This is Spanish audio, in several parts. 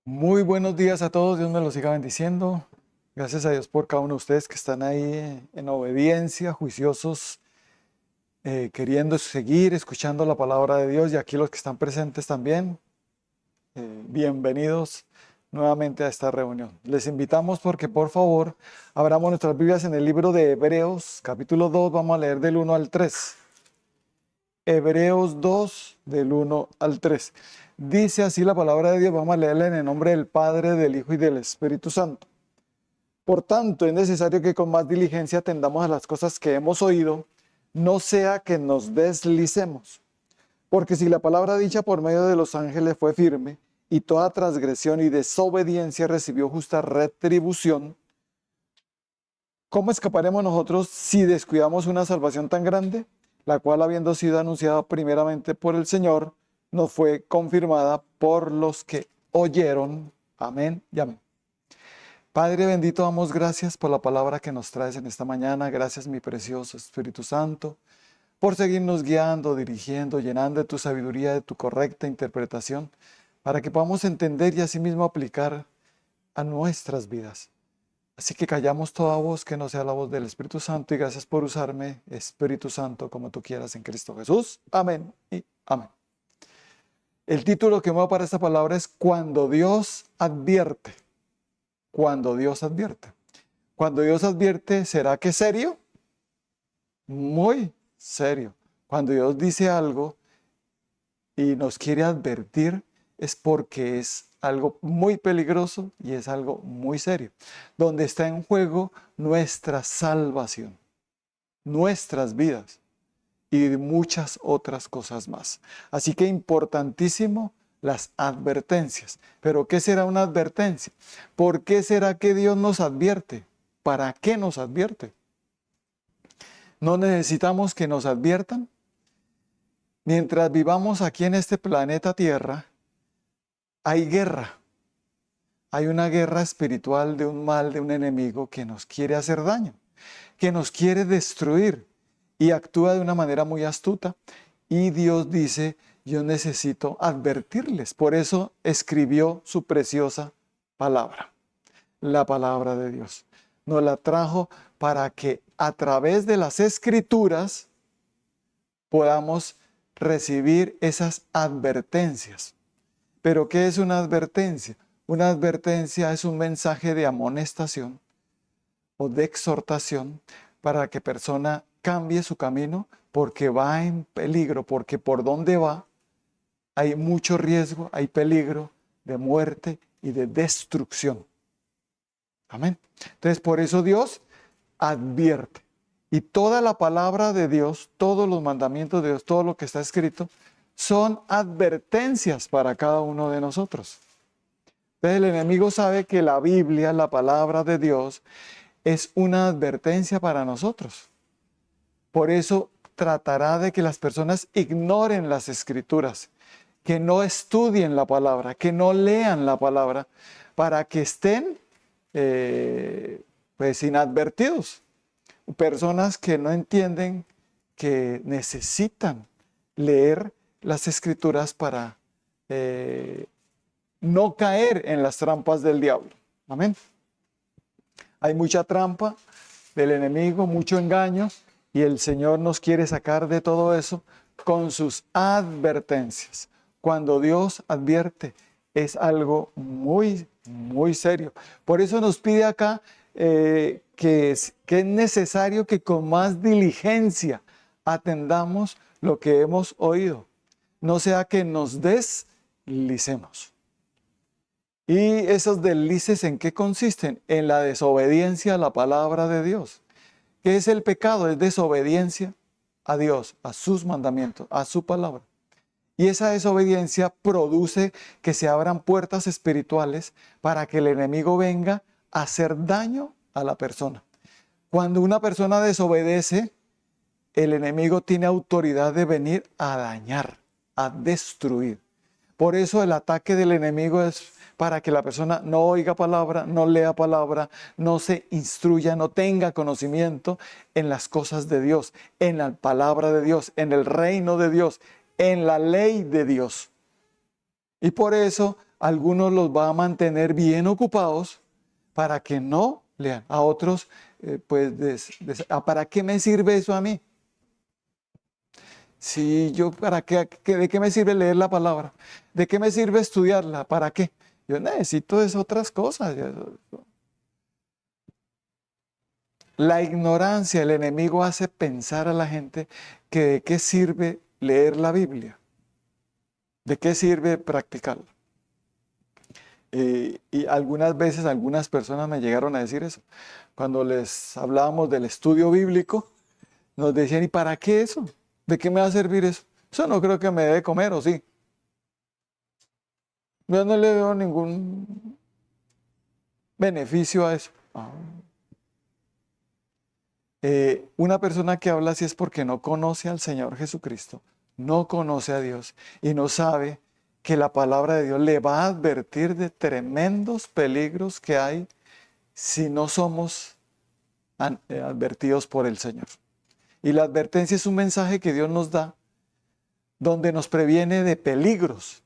Muy buenos días a todos, Dios me los siga bendiciendo. Gracias a Dios por cada uno de ustedes que están ahí en obediencia, juiciosos, queriendo seguir escuchando la palabra de Dios, y aquí los que están presentes también. Bienvenidos nuevamente a esta reunión. Les invitamos porque por favor abramos nuestras Biblias en el libro de Hebreos, capítulo 2, vamos a leer del 1 al 3. Hebreos 2, del 1 al 3. Dice así la palabra de Dios, vamos a leerla en el nombre del Padre, del Hijo y del Espíritu Santo. Por tanto, es necesario que con más diligencia atendamos a las cosas que hemos oído, no sea que nos deslicemos. Porque si la palabra dicha por medio de los ángeles fue firme, y toda transgresión y desobediencia recibió justa retribución, ¿cómo escaparemos nosotros si descuidamos una salvación tan grande, la cual, habiendo sido anunciada primeramente por el Señor, nos fue confirmada por los que oyeron? Amén y amén. Padre bendito, damos gracias por la palabra que nos traes en esta mañana. Gracias, mi precioso Espíritu Santo, por seguirnos guiando, dirigiendo, llenando de tu sabiduría, de tu correcta interpretación, para que podamos entender y asimismo aplicar a nuestras vidas. Así que callamos toda voz que no sea la voz del Espíritu Santo, y gracias por usarme, Espíritu Santo, como tú quieras en Cristo Jesús. Amén y amén. El título que me va para esta palabra es Cuando Dios advierte. Cuando Dios advierte. Cuando Dios advierte, ¿será que serio? Muy serio. Cuando Dios dice algo y nos quiere advertir, es porque es algo muy peligroso y es algo muy serio, donde está en juego nuestra salvación, nuestras vidas y muchas otras cosas más. Así que importantísimo las advertencias. ¿Pero qué será una advertencia? ¿Por qué será que Dios nos advierte? ¿Para qué nos advierte? ¿No necesitamos que nos adviertan? Mientras vivamos aquí en este planeta Tierra, hay guerra. Hay una guerra espiritual de un mal, de un enemigo que nos quiere hacer daño, que nos quiere destruir, y actúa de una manera muy astuta. Y Dios dice, yo necesito advertirles. Por eso escribió su preciosa palabra, la palabra de Dios. Nos la trajo para que a través de las Escrituras podamos recibir esas advertencias. ¿Pero qué es una advertencia? Una advertencia es un mensaje de amonestación o de exhortación para que persona cambie su camino, porque va en peligro, porque por donde va hay mucho riesgo, hay peligro de muerte y de destrucción. Amén. Entonces, por eso Dios advierte. Y toda la palabra de Dios, todos los mandamientos de Dios, todo lo que está escrito, son advertencias para cada uno de nosotros. Entonces, el enemigo sabe que la Biblia, la palabra de Dios, es una advertencia para nosotros. Por eso tratará de que las personas ignoren las Escrituras, que no estudien la palabra, que no lean la palabra, para que estén pues inadvertidos. Personas que no entienden que necesitan leer las Escrituras para no caer en las trampas del diablo. Amén. Hay mucha trampa del enemigo, mucho engaño, y el Señor nos quiere sacar de todo eso con sus advertencias. Cuando Dios advierte, es algo muy, muy serio. Por eso nos pide acá que es necesario que con más diligencia atendamos lo que hemos oído, no sea que nos deslicemos. ¿Y esos deslices en qué consisten? En la desobediencia a la palabra de Dios. ¿Qué es el pecado? Es desobediencia a Dios, a sus mandamientos, a su palabra. Y esa desobediencia produce que se abran puertas espirituales para que el enemigo venga a hacer daño a la persona. Cuando una persona desobedece, el enemigo tiene autoridad de venir a dañar, a destruir. Por eso el ataque del enemigo es para que la persona no oiga palabra, no lea palabra, no se instruya, no tenga conocimiento en las cosas de Dios, en la palabra de Dios, en el reino de Dios, en la ley de Dios. Y por eso algunos los va a mantener bien ocupados para que no lean. A otros, ¿para qué me sirve eso a mí? Si yo, ¿de qué me sirve leer la palabra? ¿De qué me sirve estudiarla? ¿Para qué? Yo necesito otras cosas. La ignorancia, el enemigo hace pensar a la gente que de qué sirve leer la Biblia, de qué sirve practicarla. Y algunas veces algunas personas me llegaron a decir eso. Cuando les hablábamos del estudio bíblico, nos decían, ¿y para qué eso? ¿De qué me va a servir eso? Eso no creo que me dé comer, ¿o sí? Yo no le veo ningún beneficio a eso. Una persona que habla así es porque no conoce al Señor Jesucristo, no conoce a Dios y no sabe que la palabra de Dios le va a advertir de tremendos peligros que hay si no somos advertidos por el Señor. Y la advertencia es un mensaje que Dios nos da donde nos previene de peligros,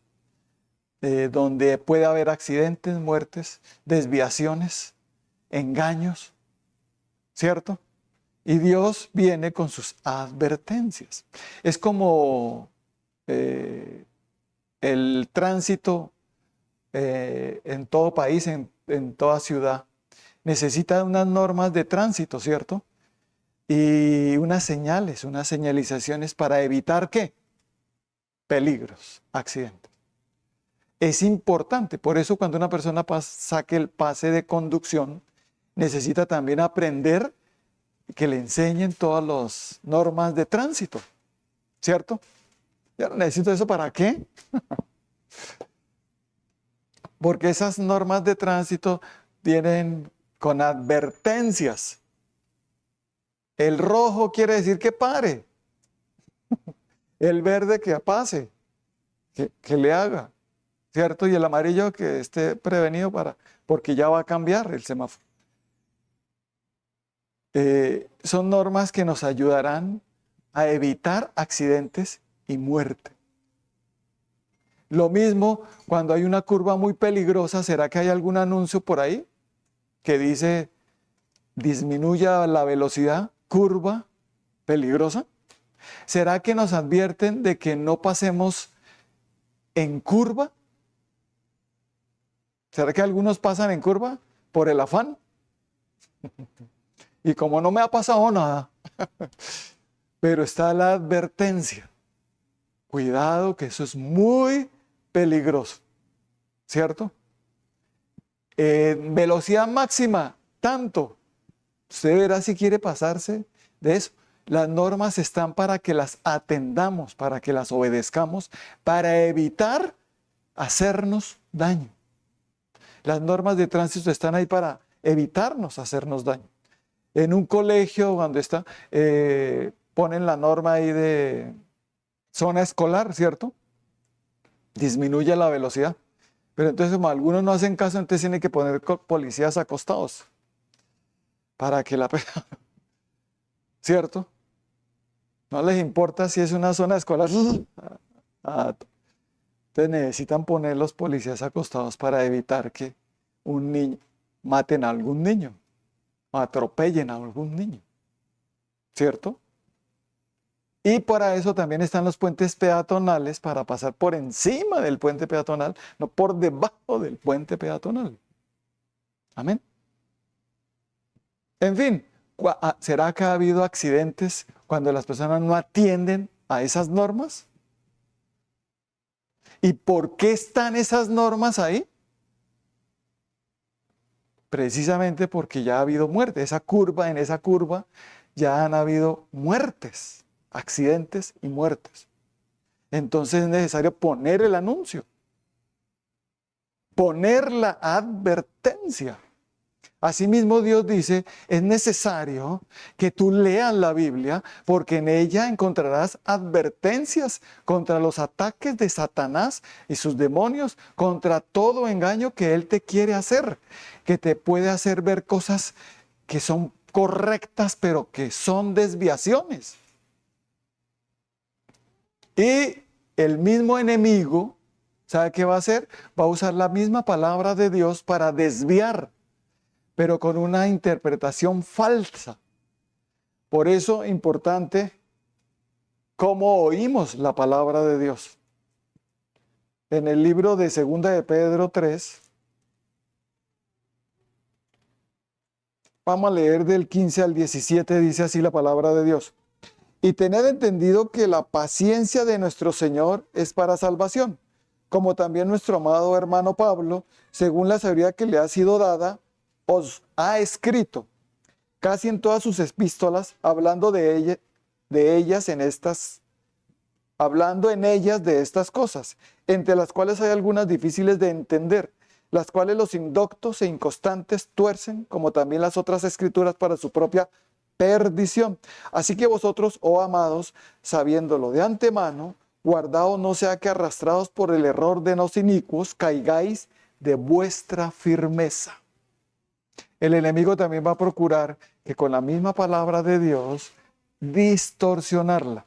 donde puede haber accidentes, muertes, desviaciones, engaños, ¿cierto? Y Dios viene con sus advertencias. Es como el tránsito en todo país, en toda ciudad. Necesita unas normas de tránsito, ¿cierto? Y unas señales, unas señalizaciones para evitar ¿qué? Peligros, accidentes. Es importante, por eso cuando una persona saque el pase de conducción, necesita también aprender que le enseñen todas las normas de tránsito, ¿cierto? Yo no necesito eso, ¿para qué? Porque esas normas de tránsito vienen con advertencias. El rojo quiere decir que pare. El verde que pase, que le haga, ¿cierto? Y el amarillo que esté prevenido porque ya va a cambiar el semáforo. Son normas que nos ayudarán a evitar accidentes y muerte. Lo mismo cuando hay una curva muy peligrosa, ¿será que hay algún anuncio por ahí que dice disminuya la velocidad, curva peligrosa? ¿Será que nos advierten de que no pasemos en curva? ¿Será que algunos pasan en curva por el afán? Y como no me ha pasado nada, pero está la advertencia. Cuidado que eso es muy peligroso, ¿cierto? Velocidad máxima, tanto. Usted verá si quiere pasarse de eso. Las normas están para que las atendamos, para que las obedezcamos, para evitar hacernos daño. Las normas de tránsito están ahí para evitarnos hacernos daño. En un colegio donde ponen la norma ahí de zona escolar, ¿cierto? Disminuye la velocidad. Pero entonces como algunos no hacen caso, entonces tienen que poner policías acostados para que ¿cierto? No les importa si es una zona escolar. Entonces necesitan poner los policías acostados para evitar que un niño maten a algún niño, o atropellen a algún niño, ¿cierto? Y para eso también están los puentes peatonales, para pasar por encima del puente peatonal, no por debajo del puente peatonal. Amén. En fin, ¿será que ha habido accidentes cuando las personas no atienden a esas normas? ¿Y por qué están esas normas ahí? Precisamente porque ya ha habido muerte. En esa curva ya han habido muertes, accidentes y muertes. Entonces es necesario poner el anuncio, poner la advertencia. Asimismo, Dios dice, es necesario que tú leas la Biblia porque en ella encontrarás advertencias contra los ataques de Satanás y sus demonios, contra todo engaño que él te quiere hacer, que te puede hacer ver cosas que son correctas, pero que son desviaciones. Y el mismo enemigo ¿Sabe qué va a hacer? Va a usar la misma palabra de Dios para desviar, pero con una interpretación falsa. Por eso, importante cómo oímos la palabra de Dios. En el libro de 2 de Pedro 3, vamos a leer del 15 al 17, dice así la palabra de Dios. Y tened entendido que la paciencia de nuestro Señor es para salvación, como también nuestro amado hermano Pablo, según la sabiduría que le ha sido dada, os ha escrito, casi en todas sus epístolas, hablando en ellas de estas cosas, entre las cuales hay algunas difíciles de entender, las cuales los indoctos e inconstantes tuercen, como también las otras escrituras para su propia perdición. Así que vosotros, oh amados, sabiéndolo de antemano, guardaos no sea que arrastrados por el error de los inicuos, caigáis de vuestra firmeza. El enemigo también va a procurar que con la misma palabra de Dios distorsionarla.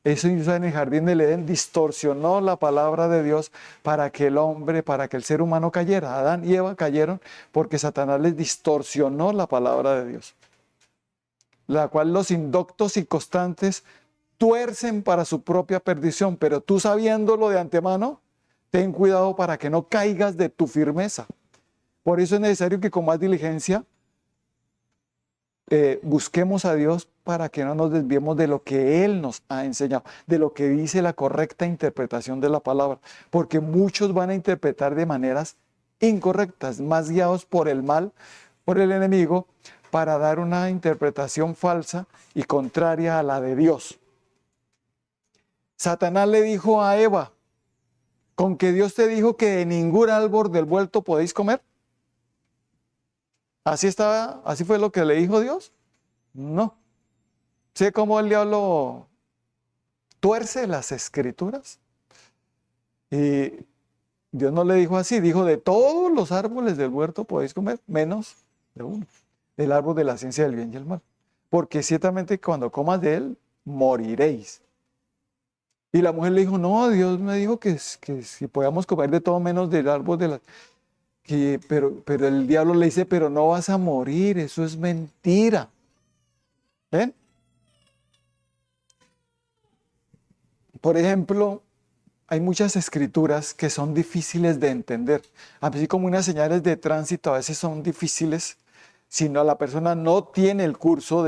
Eso hizo en el jardín del Edén, distorsionó la palabra de Dios para que el ser humano cayera. Adán y Eva cayeron porque Satanás les distorsionó la palabra de Dios, la cual los indoctos y constantes tuercen para su propia perdición. Pero tú, sabiéndolo de antemano, ten cuidado para que no caigas de tu firmeza. Por eso es necesario que con más diligencia busquemos a Dios para que no nos desviemos de lo que Él nos ha enseñado, de lo que dice la correcta interpretación de la palabra, porque muchos van a interpretar de maneras incorrectas, más guiados por el mal, por el enemigo, para dar una interpretación falsa y contraria a la de Dios. Satanás le dijo a Eva, ¿con que Dios te dijo que de ningún árbol del huerto podéis comer? ¿Así fue lo que le dijo Dios? No. ¿Sé cómo el diablo tuerce las escrituras? Y Dios no le dijo así, dijo de todos los árboles del huerto podéis comer, menos de uno, del árbol de la ciencia del bien y el mal. Porque ciertamente cuando comas de él, moriréis. Y la mujer le dijo, no, Dios me dijo que si podíamos comer de todo menos del árbol de la... Pero el diablo le dice, pero no vas a morir, eso es mentira. ¿Ven? Por ejemplo, hay muchas escrituras que son difíciles de entender. Así como unas señales de tránsito a veces son difíciles, si no, la persona no tiene el curso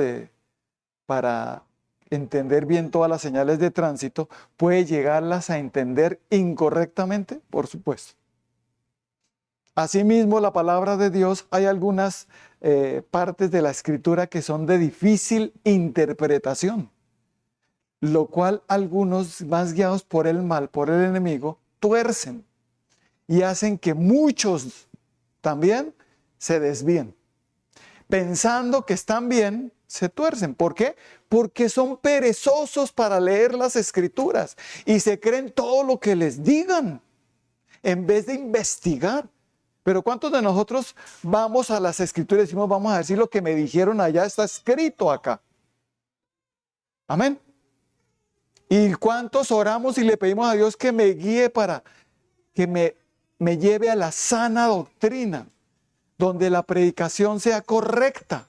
para entender bien todas las señales de tránsito, puede llegarlas a entender incorrectamente, por supuesto. Asimismo, la palabra de Dios, hay algunas partes de la escritura que son de difícil interpretación, lo cual algunos, más guiados por el mal, por el enemigo, tuercen y hacen que muchos también se desvíen. Pensando que están bien, se tuercen. ¿Por qué? Porque son perezosos para leer las escrituras y se creen todo lo que les digan en vez de investigar. Pero ¿cuántos de nosotros vamos a las escrituras y decimos, vamos a decir lo que me dijeron allá, está escrito acá? Amén. ¿Y cuántos oramos y le pedimos a Dios que me guíe para que me lleve a la sana doctrina, donde la predicación sea correcta?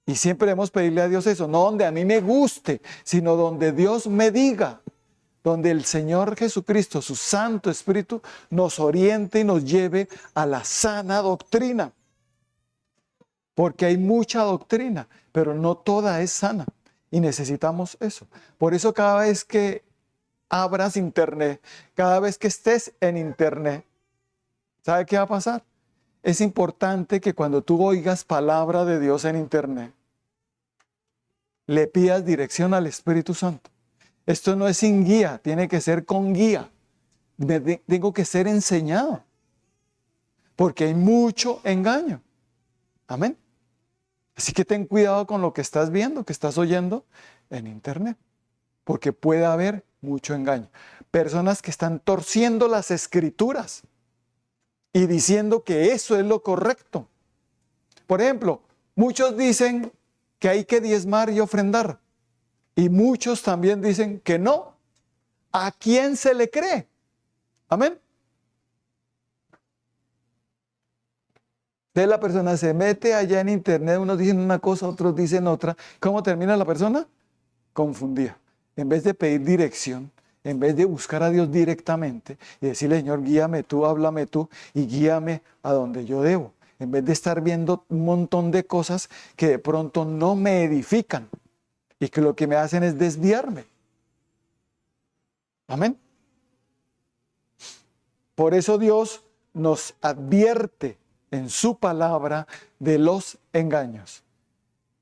Y siempre debemos pedirle a Dios eso, no donde a mí me guste, sino donde Dios me diga, donde el Señor Jesucristo, su Santo Espíritu, nos oriente y nos lleve a la sana doctrina. Porque hay mucha doctrina, pero no toda es sana. Y necesitamos eso. Por eso cada vez que abras internet, cada vez que estés en internet, ¿sabe qué va a pasar? Es importante que cuando tú oigas palabra de Dios en internet, le pidas dirección al Espíritu Santo. Esto no es sin guía, tiene que ser con guía. Tengo que ser enseñado. Porque hay mucho engaño. Amén. Así que ten cuidado con lo que estás viendo, que estás oyendo en internet. Porque puede haber mucho engaño. Personas que están torciendo las escrituras y diciendo que eso es lo correcto. Por ejemplo, muchos dicen que hay que diezmar y ofrendar. Y muchos también dicen que no. ¿A quién se le cree? Amén. Entonces la persona se mete allá en internet, unos dicen una cosa, otros dicen otra. ¿Cómo termina la persona? Confundida. En vez de pedir dirección, en vez de buscar a Dios directamente y decirle, Señor, guíame tú, háblame tú y guíame a donde yo debo. En vez de estar viendo un montón de cosas que de pronto no me edifican y que lo que me hacen es desviarme. Amén. Por eso Dios nos advierte en su palabra de los engaños,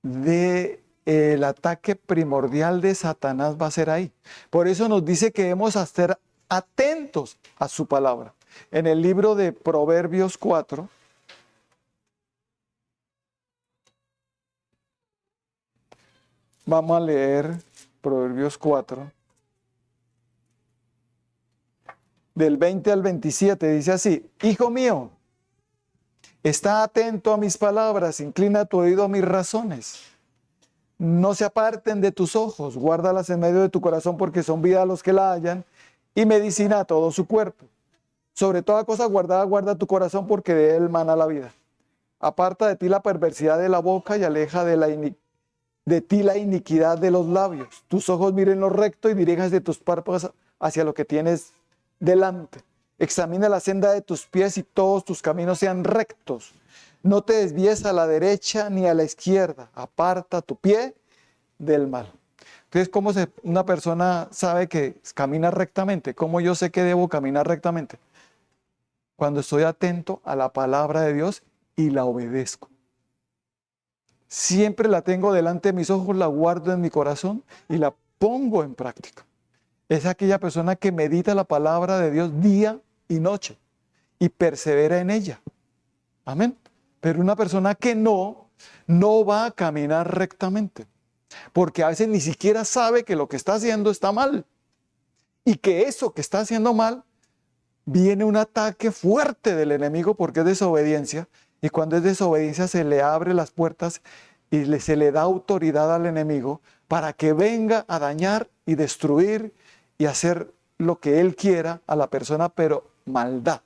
de el ataque primordial de Satanás va a ser ahí. Por eso nos dice que debemos estar atentos a su palabra. En el libro de Proverbios 4, vamos a leer Proverbios 4, del 20 al 27, dice así: Hijo mío, está atento a mis palabras, inclina tu oído a mis razones. No se aparten de tus ojos, guárdalas en medio de tu corazón, porque son vida a los que la hallan y medicina a todo su cuerpo. Sobre toda cosa guardada, guarda tu corazón, porque de él mana la vida. Aparta de ti la perversidad de la boca y aleja de ti la iniquidad de los labios. Tus ojos miren lo recto y dirijas de tus párpados hacia lo que tienes delante. Examina la senda de tus pies y todos tus caminos sean rectos. No te desvíes a la derecha ni a la izquierda. Aparta tu pie del mal. Entonces, ¿cómo una persona sabe que camina rectamente? ¿Cómo yo sé que debo caminar rectamente? Cuando estoy atento a la palabra de Dios y la obedezco. Siempre la tengo delante de mis ojos, la guardo en mi corazón y la pongo en práctica. Es aquella persona que medita la palabra de Dios día y noche y persevera en ella. Amén. Pero una persona que no va a caminar rectamente, porque a veces ni siquiera sabe que lo que está haciendo está mal y que eso que está haciendo mal viene un ataque fuerte del enemigo porque es desobediencia, y cuando es desobediencia se le abren las puertas y se le da autoridad al enemigo para que venga a dañar y destruir y hacer lo que él quiera a la persona, pero maldad.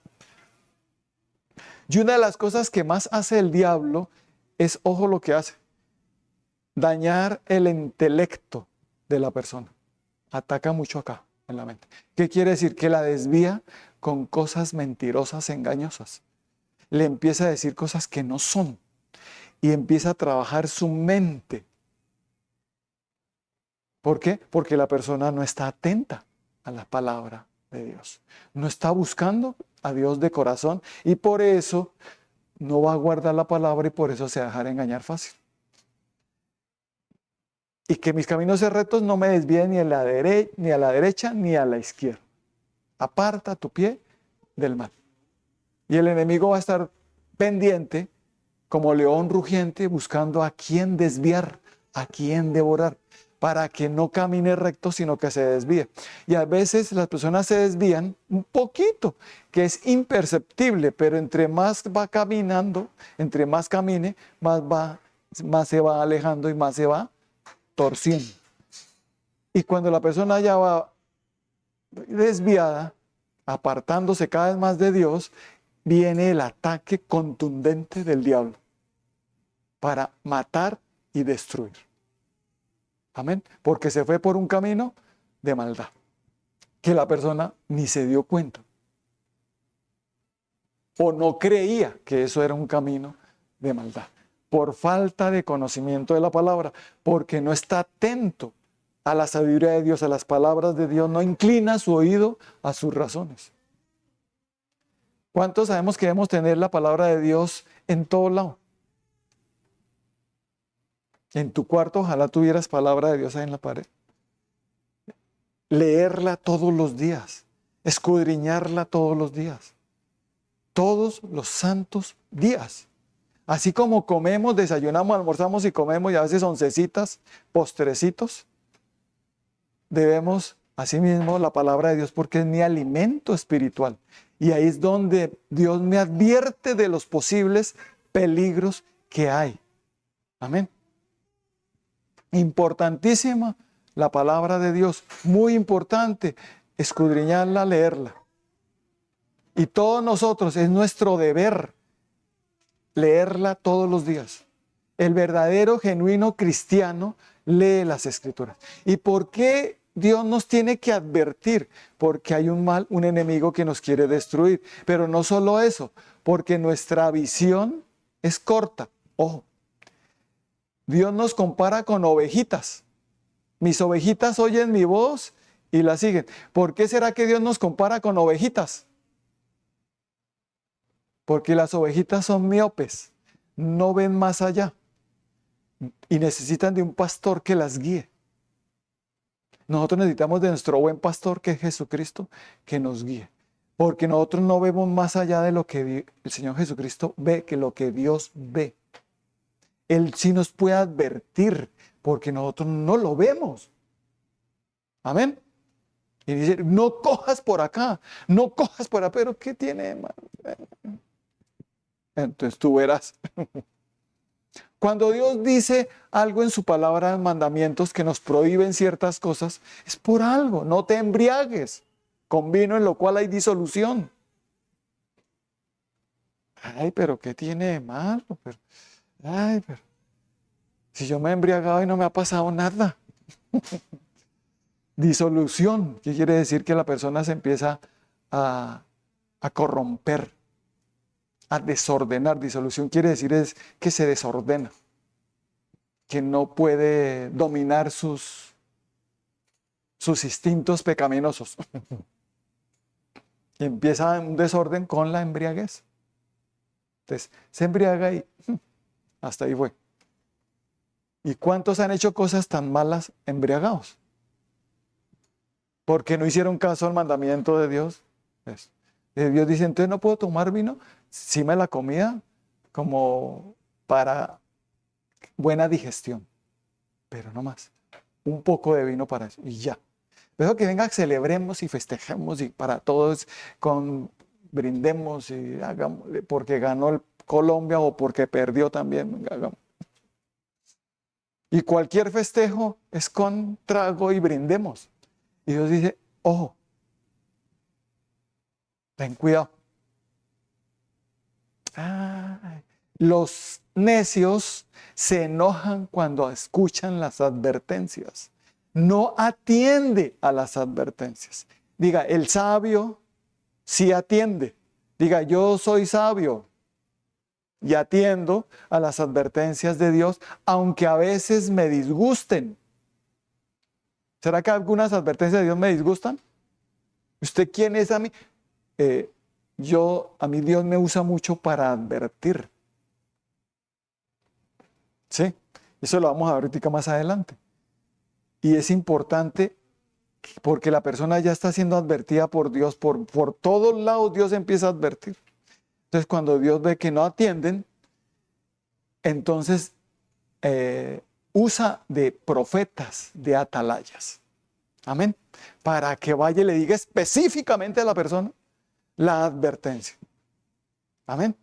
Y una de las cosas que más hace el diablo es, ojo lo que hace, dañar el intelecto de la persona. Ataca mucho acá en la mente. ¿Qué quiere decir? Que la desvía con cosas mentirosas, engañosas. Le empieza a decir cosas que no son y empieza a trabajar su mente. ¿Por qué? Porque la persona no está atenta a la palabra de Dios. No está buscando a Dios de corazón y por eso no va a guardar la palabra y por eso se va a dejar engañar fácil. Y que mis caminos sean rectos, no me desvíen ni a la derecha ni a la izquierda. Aparta tu pie del mal. Y el enemigo va a estar pendiente como león rugiente buscando a quién desviar, a quién devorar, para que no camine recto, sino que se desvíe. Y a veces las personas se desvían un poquito, que es imperceptible, pero entre más va caminando, entre más camine, más se va alejando y más se va torciendo. Y cuando la persona ya va desviada, apartándose cada vez más de Dios, viene el ataque contundente del diablo para matar y destruir. Amén. Porque se fue por un camino de maldad, que la persona ni se dio cuenta. O no creía que eso era un camino de maldad. Por falta de conocimiento de la palabra, porque no está atento a la sabiduría de Dios, a las palabras de Dios, no inclina su oído a sus razones. ¿Cuántos sabemos que debemos tener la palabra de Dios en todo lado? En tu cuarto, ojalá tuvieras palabra de Dios ahí en la pared. Leerla todos los días, escudriñarla todos los días, todos los santos días. Así como comemos, desayunamos, almorzamos y comemos, y a veces oncecitas, postrecitos, debemos, asimismo, la palabra de Dios, porque es mi alimento espiritual. Y ahí es donde Dios me advierte de los posibles peligros que hay. Amén. Importantísima la palabra de Dios, muy importante, escudriñarla, leerla. Y todos nosotros es nuestro deber leerla todos los días. El verdadero, genuino cristiano lee las Escrituras. ¿Y por qué Dios nos tiene que advertir? Porque hay un mal, un enemigo que nos quiere destruir. Pero no solo eso, porque nuestra visión es corta. Ojo, Dios nos compara con ovejitas. Mis ovejitas oyen mi voz y la siguen. ¿Por qué será que Dios nos compara con ovejitas? Porque las ovejitas son miopes, no ven más allá y necesitan de un pastor que las guíe. Nosotros necesitamos de nuestro buen pastor, que es Jesucristo, que nos guíe. Porque nosotros no vemos más allá de lo que el Señor Jesucristo ve, que lo que Dios ve. Él sí nos puede advertir, porque nosotros no lo vemos. Amén. Y dice, no cojas por acá, no cojas por acá, pero ¿qué tiene de malo? Entonces tú verás. Cuando Dios dice algo en su palabra, en mandamientos, que nos prohíben ciertas cosas, es por algo. No te embriagues con vino en lo cual hay disolución. Ay, pero ¿qué tiene de malo? Pero si yo me he embriagado y no me ha pasado nada. Disolución, ¿qué quiere decir? Que la persona se empieza a corromper, a desordenar. Disolución quiere decir es que se desordena, que no puede dominar sus instintos pecaminosos. Y empieza un desorden con la embriaguez. Entonces, se embriaga y hasta ahí fue. ¿Y cuántos han hecho cosas tan malas embriagados? Porque no hicieron caso al mandamiento de Dios. Dios dice, entonces no puedo tomar vino. Sí me la comía como para buena digestión, pero no más. Un poco de vino para eso y ya. Pero que venga, celebremos y festejemos y para todos brindemos y hagamos, porque ganó el Colombia o porque perdió también. Hagamos. Y cualquier festejo es con trago y brindemos. Y Dios dice, ojo, ten cuidado. Los necios se enojan cuando escuchan las advertencias. No atiende a las advertencias. Diga, el sabio sí atiende. Diga, yo soy sabio y atiendo a las advertencias de Dios, aunque a veces me disgusten. ¿Será que algunas advertencias de Dios me disgustan? ¿Usted quién es a mí? A mí Dios me usa mucho para advertir. ¿Sí? Eso lo vamos a ver ahorita más adelante. Y es importante porque la persona ya está siendo advertida por Dios. Por todos lados Dios empieza a advertir. Entonces cuando Dios ve que no atienden, entonces usa de profetas, de atalayas. Amén. Para que vaya y le diga específicamente a la persona la advertencia. Amén.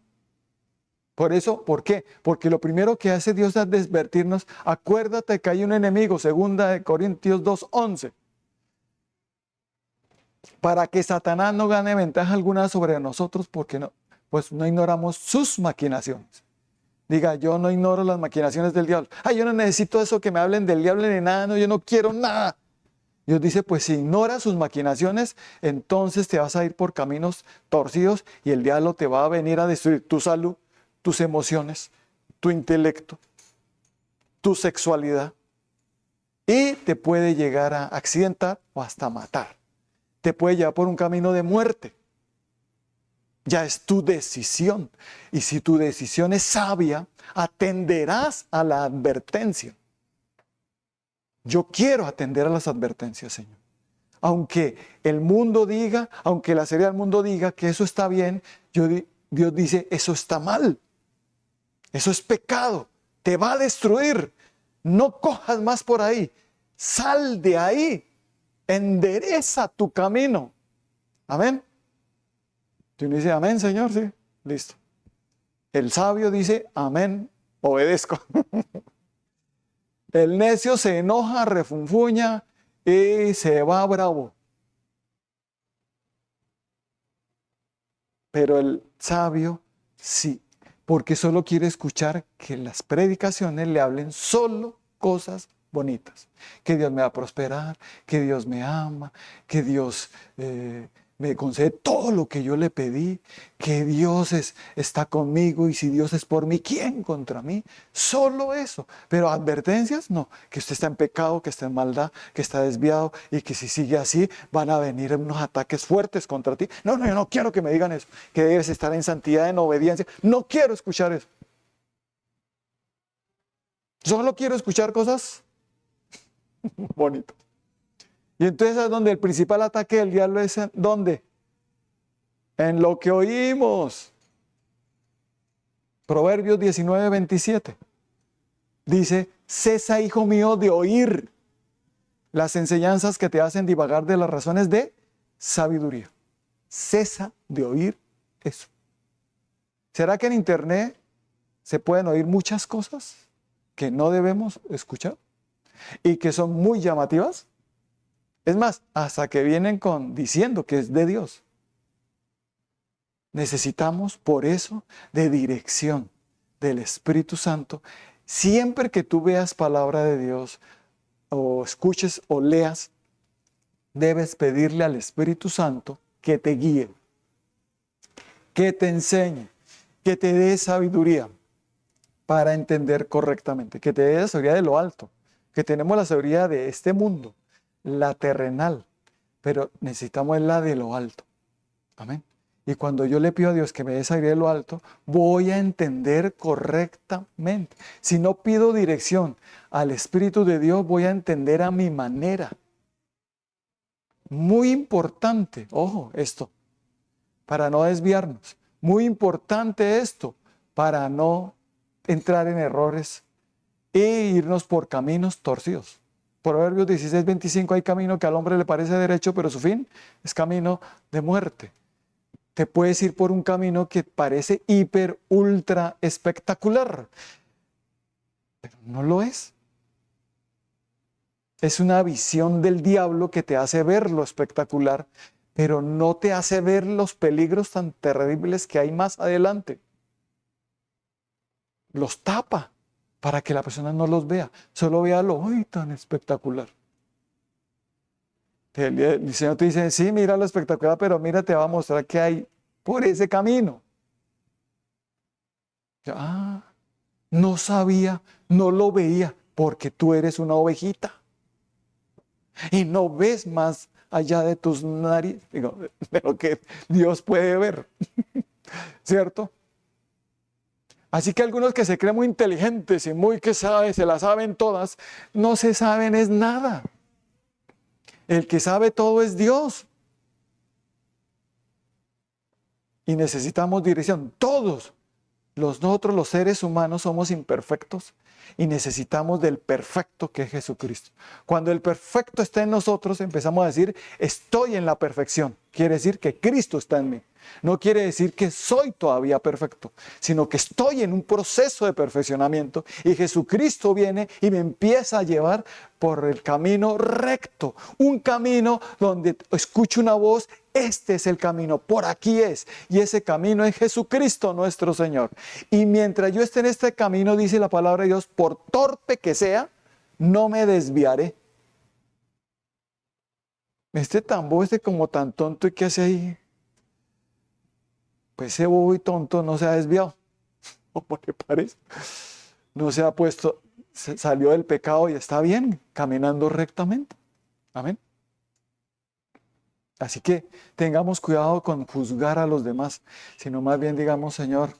Por eso, ¿por qué? Porque lo primero que hace Dios es advertirnos, acuérdate que hay un enemigo, 2 Corintios 2:11, para que Satanás no gane ventaja alguna sobre nosotros, porque no ignoramos sus maquinaciones. Diga, yo no ignoro las maquinaciones del diablo. Yo no necesito eso que me hablen del diablo ni nada, no, yo no quiero nada. Dios dice, pues si ignoras sus maquinaciones, entonces te vas a ir por caminos torcidos y el diablo te va a venir a destruir tu salud, tus emociones, tu intelecto, tu sexualidad y te puede llegar a accidentar o hasta matar. Te puede llevar por un camino de muerte. Ya es tu decisión. Y si tu decisión es sabia, atenderás a la advertencia. Yo quiero atender a las advertencias, Señor. Aunque el mundo diga, aunque la serie del mundo diga que eso está bien, Dios dice, eso está mal. Eso es pecado. Te va a destruir. No cojas más por ahí. Sal de ahí. Endereza tu camino. Amén. Tú dices, amén, Señor, sí. Listo. El sabio dice, amén, obedezco. El necio se enoja, refunfuña y se va bravo. pero el sabio sí, porque solo quiere escuchar que las predicaciones le hablen solo cosas bonitas. Que Dios me va a prosperar, que Dios me ama, que Dios me concede todo lo que yo le pedí, que Dios está conmigo y si Dios es por mí, ¿quién contra mí? Solo eso. Pero advertencias, no. Que usted está en pecado, que está en maldad, que está desviado y que si sigue así van a venir unos ataques fuertes contra ti. No, yo no quiero que me digan eso. Que debes estar en santidad, en obediencia. No quiero escuchar eso. Solo quiero escuchar cosas bonitas. Y entonces es donde el principal ataque del diablo es, ¿dónde? En lo que oímos. Proverbios 19:27. Dice, cesa, hijo mío, de oír las enseñanzas que te hacen divagar de las razones de sabiduría. Cesa de oír eso. ¿Será que en internet se pueden oír muchas cosas que no debemos escuchar y que son muy llamativas? Es más, hasta que vienen diciendo que es de Dios. Necesitamos, por eso, de dirección del Espíritu Santo. Siempre que tú veas palabra de Dios, o escuches o leas, debes pedirle al Espíritu Santo que te guíe, que te enseñe, que te dé sabiduría para entender correctamente, que te dé la sabiduría de lo alto, que tenemos la sabiduría de este mundo, la terrenal, pero necesitamos la de lo alto. Amén. Y cuando yo le pido a Dios que me dé sabiduría de lo alto, voy a entender correctamente. Si no pido dirección al Espíritu de Dios, voy a entender a mi manera. Muy importante, ojo, esto, para no desviarnos. Muy importante esto, para no entrar en errores e irnos por caminos torcidos. Proverbios 16:25, hay camino que al hombre le parece derecho, pero su fin es camino de muerte. Te puedes ir por un camino que parece hiper, ultra espectacular, pero no lo es. Es una visión del diablo que te hace ver lo espectacular, pero no te hace ver los peligros tan terribles que hay más adelante. Los tapa para que la persona no los vea, solo vea lo tan espectacular. El Señor te dice, sí, mira lo espectacular, pero mira, te va a mostrar qué hay por ese camino. No sabía, no lo veía, porque tú eres una ovejita. Y no ves más allá de tus narices, de lo que Dios puede ver. ¿Cierto? Así que algunos que se creen muy inteligentes y muy que se las saben todas, no se saben es nada. El que sabe todo es Dios. Y necesitamos dirección. Todos nosotros los seres humanos somos imperfectos y necesitamos del perfecto que es Jesucristo. Cuando el perfecto está en nosotros, empezamos a decir, estoy en la perfección. Quiere decir que Cristo está en mí. No quiere decir que soy todavía perfecto, sino que estoy en un proceso de perfeccionamiento y Jesucristo viene y me empieza a llevar por el camino recto, un camino donde escucho una voz, este es el camino, por aquí es, y ese camino es Jesucristo nuestro Señor. Y mientras yo esté en este camino, dice la palabra de Dios, por torpe que sea, no me desviaré. Este tan bobo, como tan tonto, ¿y qué hace ahí? Pues ese bobo y tonto no se ha desviado, ¿cómo le parece? No se ha puesto, salió del pecado y está bien, caminando rectamente. Amén. Así que tengamos cuidado con juzgar a los demás, sino más bien digamos, Señor,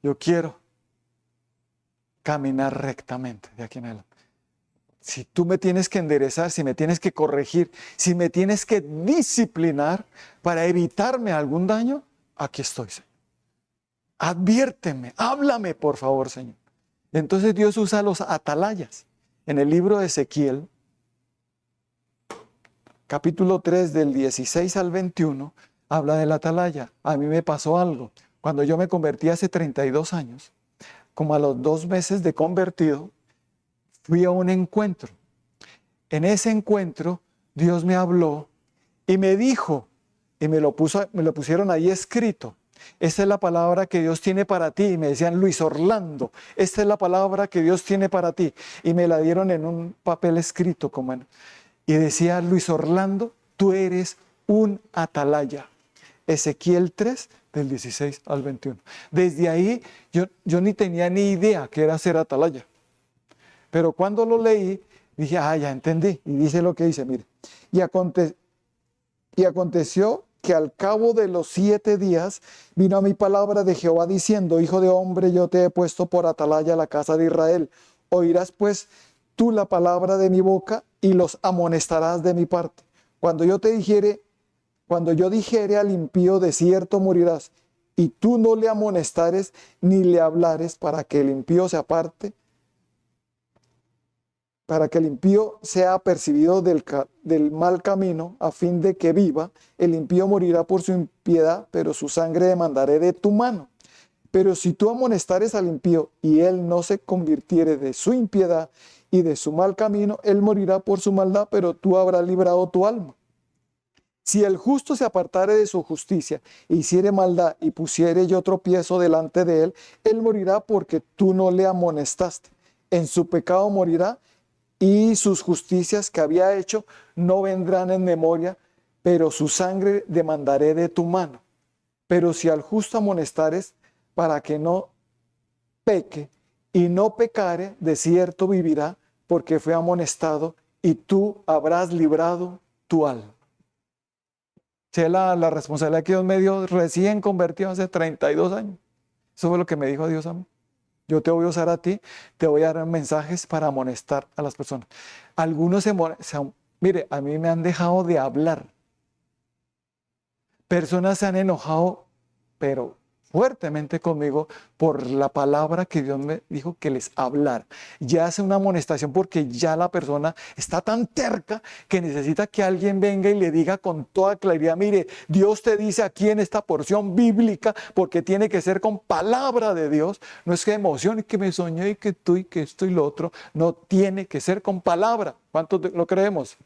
yo quiero caminar rectamente de aquí en adelante. Si tú me tienes que enderezar, si me tienes que corregir, si me tienes que disciplinar para evitarme algún daño, aquí estoy, Señor. Adviérteme, háblame, por favor, Señor. Entonces Dios usa los atalayas. En el libro de Ezequiel, capítulo 3, del 16 al 21, habla del atalaya. A mí me pasó algo. Cuando yo me convertí hace 32 años, como a los 2 meses de convertido, fui a un encuentro. En ese encuentro, Dios me habló y me dijo, y me lo pusieron ahí escrito, esta es la palabra que Dios tiene para ti. Y me decían, Luis Orlando, esta es la palabra que Dios tiene para ti. Y me la dieron en un papel escrito, y decía, Luis Orlando, tú eres un atalaya. Ezequiel 3, del 16 al 21. Desde ahí yo ni tenía ni idea que era ser atalaya. Pero cuando lo leí, dije, ya entendí. Y dice lo que dice, mire. Y aconteció que al cabo de los 7 días vino a mí palabra de Jehová diciendo, hijo de hombre, yo te he puesto por atalaya a la casa de Israel. Oirás pues tú la palabra de mi boca y los amonestarás de mi parte. Cuando yo dijere al impío, de cierto morirás, y tú no le amonestares ni le hablares para que el impío se aparte, para que el impío sea apercibido del mal camino, a fin de que viva, el impío morirá por su impiedad, pero su sangre demandaré de tu mano. Pero si tú amonestares al impío y él no se convirtiere de su impiedad y de su mal camino, él morirá por su maldad, pero tú habrás librado tu alma. Si el justo se apartare de su justicia e hiciere maldad y pusiere yo tropiezo delante de él, él morirá porque tú no le amonestaste. En su pecado morirá y sus justicias que había hecho no vendrán en memoria, pero su sangre demandaré de tu mano. Pero si al justo amonestares para que no peque y no pecare, de cierto vivirá porque fue amonestado y tú habrás librado tu alma. Sé la responsabilidad que Dios me dio recién convertido hace 32 años. Eso fue lo que me dijo Dios a mí. Yo te voy a usar a ti, te voy a dar mensajes para amonestar a las personas. Algunos mire, a mí me han dejado de hablar. Personas se han enojado, pero fuertemente conmigo por la palabra que Dios me dijo que les hablara. Ya hace una amonestación porque ya la persona está tan terca que necesita que alguien venga y le diga con toda claridad, mire, Dios te dice aquí en esta porción bíblica, porque tiene que ser con palabra de Dios, no es que emoción y que me soñé y que tú y que esto y lo otro, no, tiene que ser con palabra. ¿Cuántos lo creemos?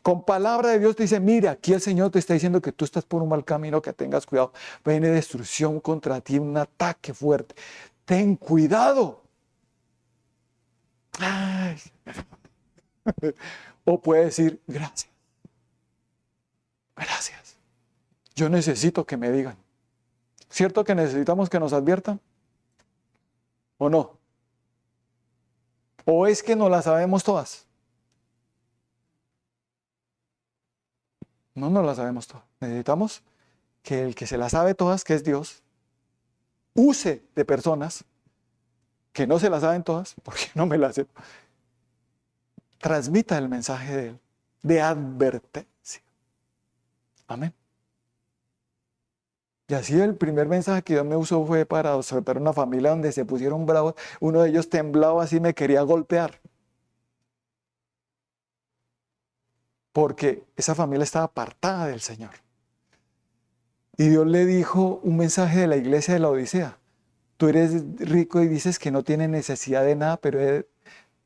Con palabra de Dios te dice, mira, aquí el Señor te está diciendo que tú estás por un mal camino, que tengas cuidado. Viene destrucción contra ti, un ataque fuerte. Ten cuidado. Ay. O puede decir, gracias. Gracias. Yo necesito que me digan. ¿Cierto que necesitamos que nos adviertan? ¿O no? ¿O es que no las sabemos todas? No las sabemos todas. Necesitamos que el que se las sabe todas, que es Dios, use de personas que no se las saben todas, porque no me las sé, transmita el mensaje de Él, de advertencia. Amén. Y así el primer mensaje que Dios me usó fue para observar una familia donde se pusieron bravos. Uno de ellos temblaba así, me quería golpear. Porque esa familia estaba apartada del Señor. Y Dios le dijo un mensaje de la iglesia de la Odisea. Tú eres rico y dices que no tienes necesidad de nada, pero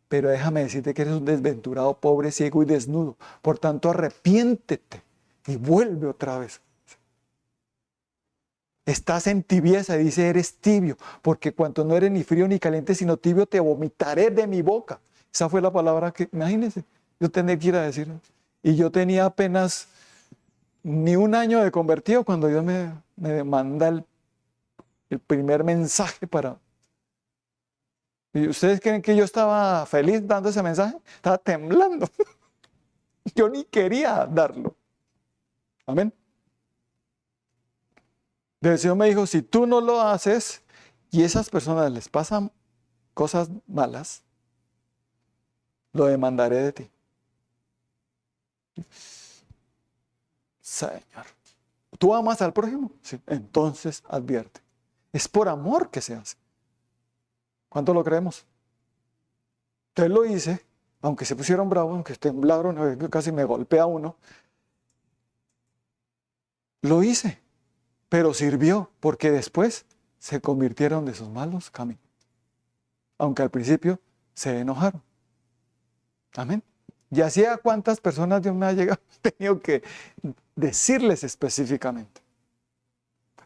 déjame decirte que eres un desventurado, pobre, ciego y desnudo. Por tanto, arrepiéntete y vuelve otra vez. Estás en tibieza, y dice, eres tibio, porque cuanto no eres ni frío ni caliente, sino tibio, te vomitaré de mi boca. Esa fue la palabra que, imagínense, yo tenía que ir a decir. Y yo tenía apenas ni un año de convertido cuando Dios me manda el primer mensaje para... ¿Y ustedes creen que yo estaba feliz dando ese mensaje? Estaba temblando. Yo ni quería darlo. Amén. El Señor me dijo, si tú no lo haces y esas personas les pasan cosas malas, lo demandaré de ti. Señor, ¿tú amas al prójimo? Sí. Entonces advierte. Es por amor que se hace. ¿Cuánto lo creemos? Entonces lo hice, aunque se pusieron bravos, aunque temblaron, casi me golpea uno. Lo hice, pero sirvió, porque después se convirtieron de sus malos caminos. Aunque al principio se enojaron. Amén. Y así a cuántas personas Dios me ha llegado, he tenido que decirles específicamente.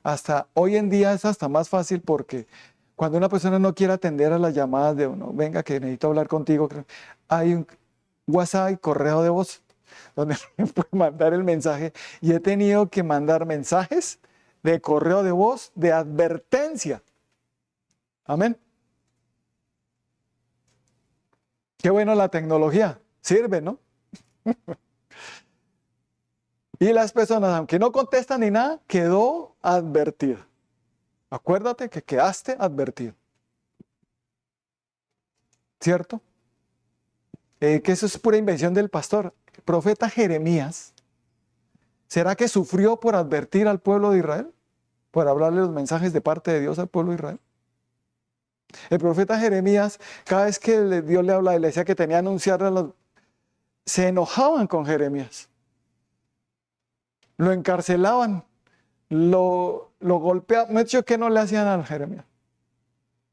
Hasta hoy en día es hasta más fácil porque cuando una persona no quiere atender a las llamadas de uno, venga que necesito hablar contigo, hay un WhatsApp y correo de voz donde me puede mandar el mensaje y he tenido que mandar mensajes de correo de voz de advertencia. Amén. Qué bueno la tecnología, sirve, ¿no? Y las personas, aunque no contestan ni nada, quedó advertida. Acuérdate que quedaste advertido. ¿Cierto? Que eso es pura invención del pastor. El profeta Jeremías, ¿será que sufrió por advertir al pueblo de Israel? Por hablarle los mensajes de parte de Dios al pueblo de Israel. El profeta Jeremías, cada vez que Dios le hablaba y le decía que tenía que anunciar se enojaban con Jeremías. Lo encarcelaban, lo golpeaban. Me dicho que no le hacían a Jeremías.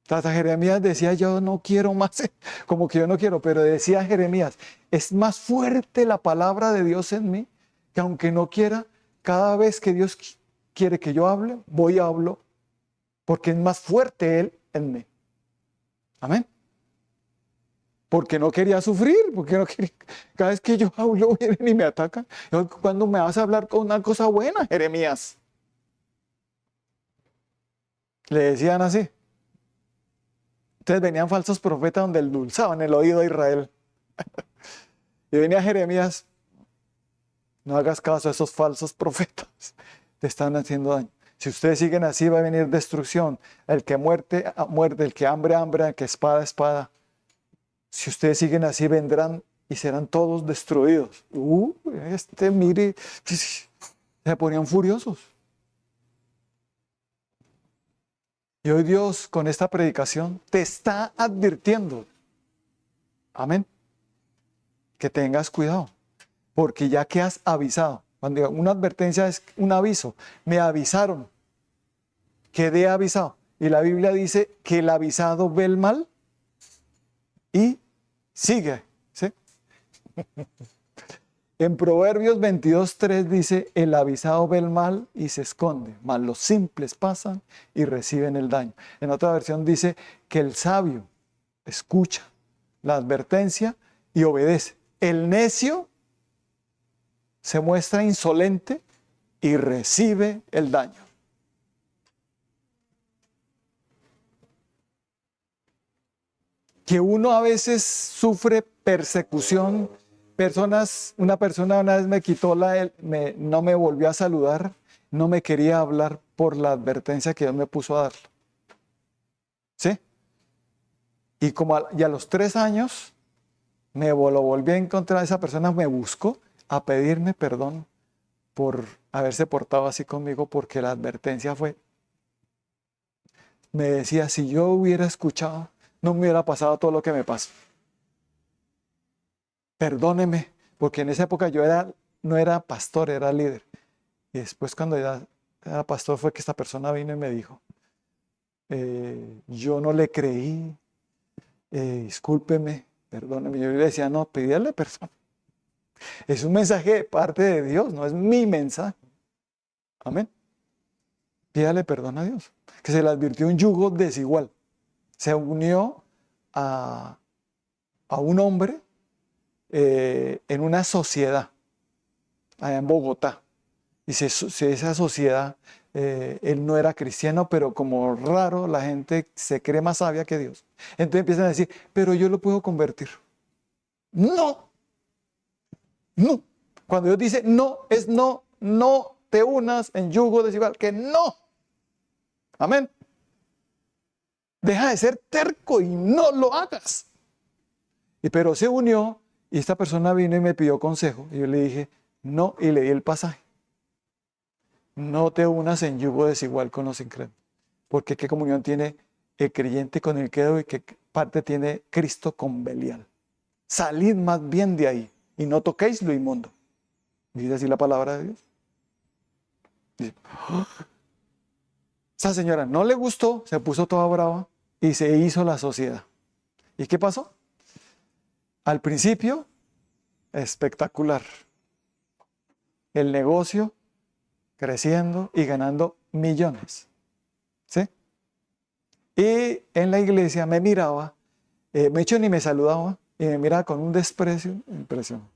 Hasta Jeremías decía, yo no quiero más, como que yo no quiero, pero decía Jeremías, es más fuerte la palabra de Dios en mí, que aunque no quiera, cada vez que Dios quiere que yo hable, voy y hablo, porque es más fuerte Él en mí. Amén. Porque no quería sufrir, porque no quería, cada vez que yo hablo vienen y me atacan. ¿Cuándo me vas a hablar con una cosa buena, Jeremías? Le decían así. Entonces venían falsos profetas donde endulzaban el oído de Israel. Y venía Jeremías, no hagas caso a esos falsos profetas, te están haciendo daño. Si ustedes siguen así va a venir destrucción. El que muerte, muerte, el que hambre, hambre, el que espada, espada. Si ustedes siguen así vendrán y serán todos destruidos. Mire, se ponían furiosos. Y hoy Dios con esta predicación te está advirtiendo. Amén. Que tengas cuidado. Porque ya que has avisado. Cuando digo, una advertencia es un aviso. Me avisaron. Quedé avisado. Y la Biblia dice que el avisado ve el mal y sigue. ¿Sí? En Proverbios 22:3 dice, el avisado ve el mal y se esconde, mas los simples pasan y reciben el daño. En otra versión dice que el sabio escucha la advertencia y obedece. El necio se muestra insolente y recibe el daño. Que uno a veces sufre persecución. Una persona una vez me quitó no me volvió a saludar, no me quería hablar por la advertencia que Dios me puso a darle. ¿Sí? Y a los 3 años lo volví a encontrar, esa persona me buscó a pedirme perdón por haberse portado así conmigo, porque la advertencia me decía, si yo hubiera escuchado, no me hubiera pasado todo lo que me pasó. Perdóneme, porque en esa época yo no era pastor, era líder. Y después cuando ya era pastor fue que esta persona vino y me dijo, yo no le creí, discúlpeme, perdóneme. Yo le decía, no, pídale perdón. Es un mensaje de parte de Dios, no es mi mensaje. Amén. Pídale perdón a Dios. Que se le advirtió un yugo desigual. Se unió a un hombre en una sociedad allá en Bogotá. Y esa sociedad, él no era cristiano, pero como raro, la gente se cree más sabia que Dios. Entonces empiezan a decir, pero yo lo puedo convertir. No, no. Cuando Dios dice no, es no, no te unas en yugo desigual, que no. Amén. Deja de ser terco y no lo hagas. Pero se unió y esta persona vino y me pidió consejo. Y yo le dije, no, y le di el pasaje. No te unas en yugo desigual con los incrédulos. Porque qué comunión tiene el creyente con el credo y qué parte tiene Cristo con Belial. Salid más bien de ahí y no toquéis lo inmundo. Dice así la palabra de Dios. Dice, esa señora no le gustó, se puso toda brava y se hizo la sociedad. ¿Y qué pasó? Al principio, espectacular. El negocio creciendo y ganando millones. ¿Sí? Y en la iglesia me miraba, me hecho ni me saludaba, y me miraba con un desprecio impresionante.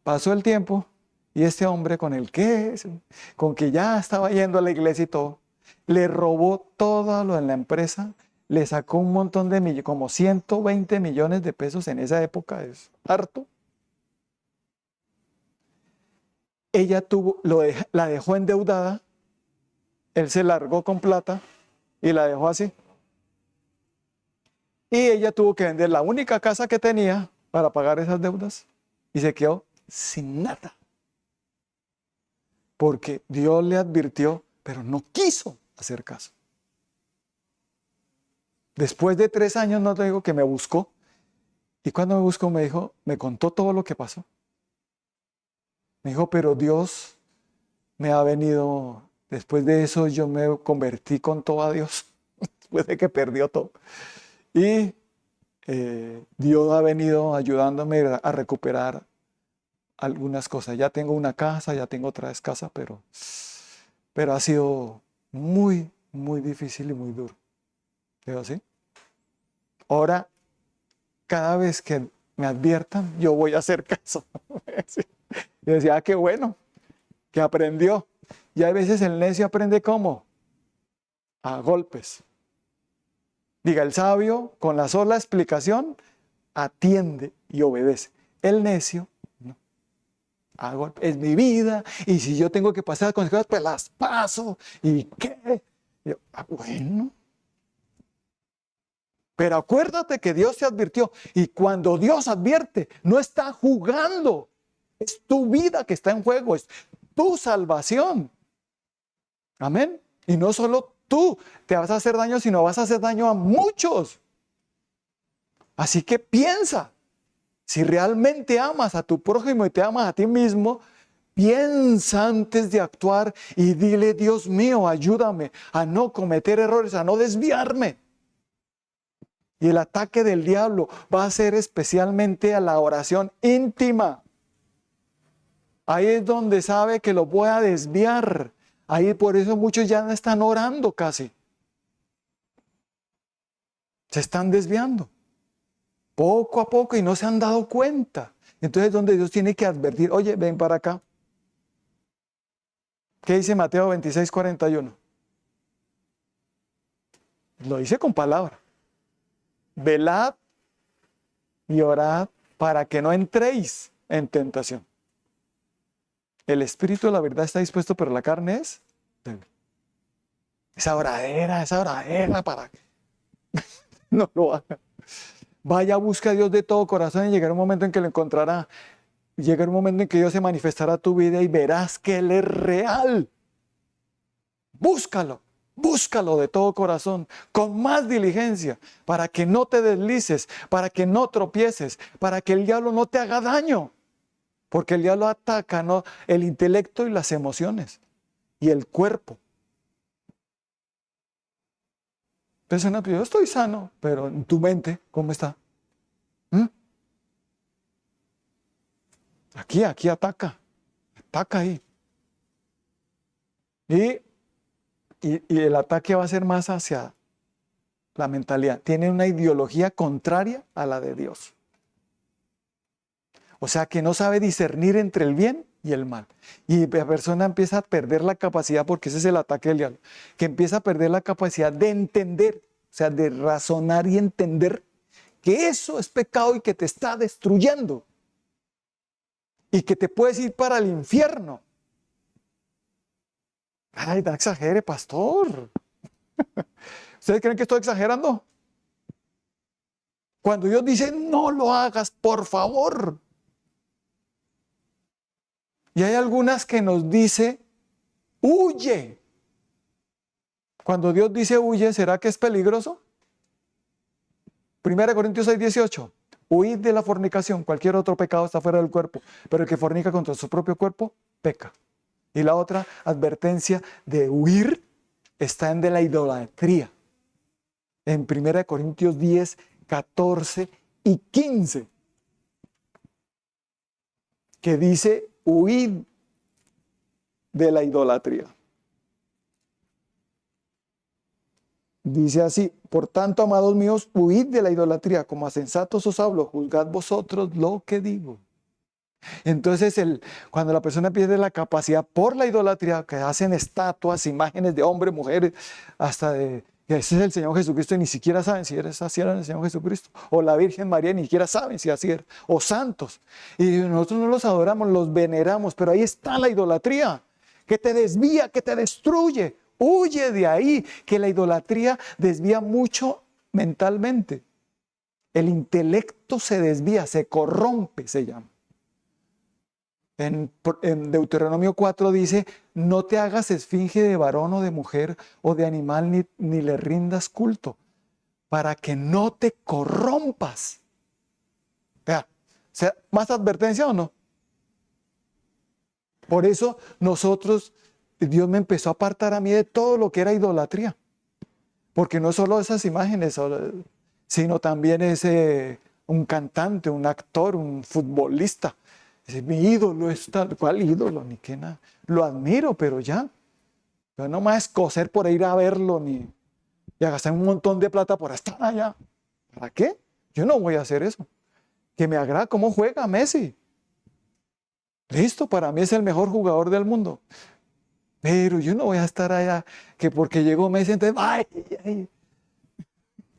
Pasó el tiempo y este hombre con que ya estaba yendo a la iglesia y todo, le robó todo lo en la empresa, le sacó un montón de millones, como 120 millones de pesos en esa época, es harto. Ella la dejó endeudada, él se largó con plata y la dejó así. Y ella tuvo que vender la única casa que tenía para pagar esas deudas y se quedó sin nada. Porque Dios le advirtió, pero no quiso hacer caso. Después de 3 años, no te digo que me buscó. Y cuando me buscó, me contó todo lo que pasó. Me dijo, pero Dios me ha venido, después de eso yo me convertí con todo a Dios, después de que perdió todo. Y Dios ha venido ayudándome a recuperar algunas cosas. Ya tengo una casa, ya tengo otra vez casa, pero ha sido muy, muy difícil y muy duro. ¿Veo así? Ahora, cada vez que me adviertan, yo voy a hacer caso. Y decía, qué bueno, que aprendió. Y a veces el necio aprende ¿cómo? A golpes. Diga, el sabio, con la sola explicación, atiende y obedece. El necio, no. A golpes. Es mi vida, y si yo tengo que pasar consecuencias, pues las paso. ¿Y qué? Yo, bueno. Pero acuérdate que Dios te advirtió. Y cuando Dios advierte, no está jugando. Es tu vida que está en juego. Es tu salvación. Amén. Y no solo tú te vas a hacer daño, sino vas a hacer daño a muchos. Así que piensa. Si realmente amas a tu prójimo y te amas a ti mismo, piensa antes de actuar y dile, Dios mío, ayúdame a no cometer errores, a no desviarme. Y el ataque del diablo va a ser especialmente a la oración íntima. Ahí es donde sabe que lo voy a desviar. Ahí por eso muchos ya no están orando casi. Se están desviando. Poco a poco y no se han dado cuenta. Entonces es donde Dios tiene que advertir, oye, ven para acá. ¿Qué dice Mateo 26:41? Lo dice con palabra. Velad y orad para que no entréis en tentación. El espíritu de la verdad está dispuesto, pero la carne es débil. Esa oradera para que no lo haga. Vaya, busca a Dios de todo corazón y llegará un momento en que lo encontrará. Llegará un momento en que Dios se manifestará a tu vida y verás que Él es real. Búscalo. Búscalo de todo corazón, con más diligencia, para que no te deslices, para que no tropieces, para que el diablo no te haga daño. Porque el diablo ataca, ¿no?, el intelecto y las emociones y el cuerpo. Entonces, yo estoy sano, pero en tu mente, ¿cómo está? Aquí ataca ahí. Y el ataque va a ser más hacia la mentalidad. Tiene una ideología contraria a la de Dios. O sea que no sabe discernir entre el bien y el mal. Y la persona empieza a perder la capacidad, porque ese es el ataque del diablo, que empieza a perder la capacidad de entender, o sea, de razonar y entender que eso es pecado y que te está destruyendo. Y que te puedes ir para el infierno. Ay, no exagere, pastor. ¿Ustedes creen que estoy exagerando? Cuando Dios dice, no lo hagas, por favor. Y hay algunas que nos dice, huye. Cuando Dios dice huye, ¿será que es peligroso? 1 Corintios 6:18. Huid de la fornicación. Cualquier otro pecado está fuera del cuerpo, pero el que fornica contra su propio cuerpo, peca. Y la otra advertencia de huir está en de la idolatría. En 1 Corintios 10, 14 y 15. Que dice, huid de la idolatría. Dice así: por tanto, amados míos, huid de la idolatría, como a sensatos os hablo, juzgad vosotros lo que digo. Entonces, cuando la persona pierde la capacidad por la idolatría, que hacen estatuas, imágenes de hombres, mujeres, hasta de que ese es el Señor Jesucristo, y ni siquiera saben si así era el Señor Jesucristo, o la Virgen María, ni siquiera saben si así era, o santos, y nosotros no los adoramos, los veneramos, pero ahí está la idolatría, que te desvía, que te destruye. Huye de ahí, que la idolatría desvía mucho mentalmente. El intelecto se desvía, se corrompe, se llama. En Deuteronomio 4 dice: no te hagas esfinge de varón o de mujer o de animal, ni le rindas culto, para que no te corrompas. Vea, ¿más advertencia o no? Por eso Dios me empezó a apartar a mí de todo lo que era idolatría. Porque no solo esas imágenes, sino también un cantante, un actor, un futbolista. Mi ídolo es tal. ¿Cuál ídolo? Ni qué nada. Lo admiro, pero ya. Yo no me voy a escocer por ir a verlo y a gastar un montón de plata por estar allá. ¿Para qué? Yo no voy a hacer eso. Que me agrada cómo juega Messi. Listo, para mí es el mejor jugador del mundo. Pero yo no voy a estar allá que porque llegó Messi, entonces, ay,